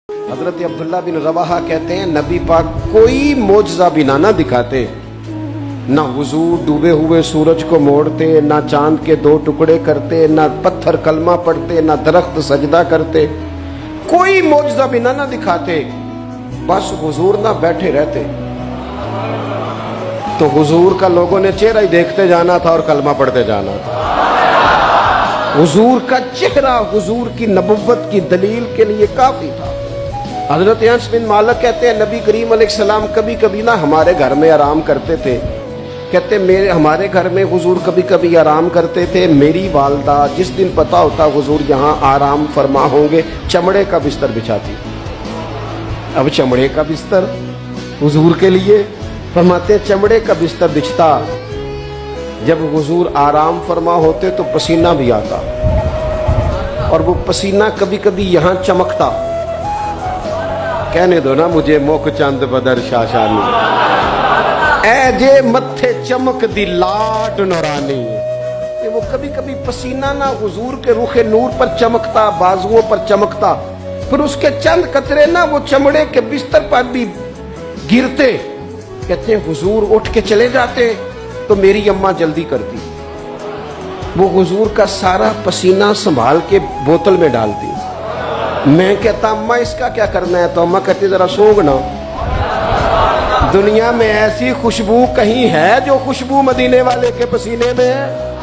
حضرت عبداللہ بن رواحہ کہتے ہیں نبی پاک کوئی معجزہ بنا نہ دکھاتے، نہ حضور ڈوبے ہوئے سورج کو موڑتے، نہ چاند کے 2 ٹکڑے کرتے، نہ پتھر کلمہ پڑھتے، نہ درخت سجدہ کرتے، کوئی معجزہ بنا نہ دکھاتے، بس حضور نہ بیٹھے رہتے تو حضور کا لوگوں نے چہرہ ہی دیکھتے جانا تھا اور کلمہ پڑھتے جانا تھا۔ حضور کا چہرہ حضور کی نبوت کی دلیل کے لیے کافی تھا۔ حضرت انس بن مالک کہتے ہیں نبی کریم علیہ السلام کبھی کبھی نہ ہمارے گھر میں آرام کرتے تھے، کہتے ہمارے گھر میں حضور کبھی کبھی آرام کرتے تھے، میری والدہ جس دن پتا ہوتا حضور یہاں آرام فرما ہوں گے چمڑے کا بستر بچھاتی۔ اب چمڑے کا بستر حضور کے لیے، فرماتے ہیں چمڑے کا بستر بچھتا، جب حضور آرام فرما ہوتے تو پسینہ بھی آتا، اور وہ پسینہ کبھی کبھی یہاں چمکتا۔ کہنے دو نا مجھے موک چند بدر شاشانی، اے جے متھے چمک دی لاٹ نورانی، کہ وہ کبھی کبھی پسینہ نہ حضور کے رخ نور پر چمکتا، بازوؤں پر چمکتا، پھر اس کے چند قطرے نہ وہ چمڑے کے بستر پر بھی گرتے۔ کہتے ہیں حضور اٹھ کے چلے جاتے تو میری اماں جلدی کرتی، وہ حضور کا سارا پسینہ سنبھال کے بوتل میں ڈالتی۔ میں کہتا اماں اس کا کیا کرنا ہے، تو اماں کہتی ذرا سونگنا، دنیا میں ایسی خوشبو کہیں ہے جو خوشبو مدینے والے کے پسینے میں ہے؟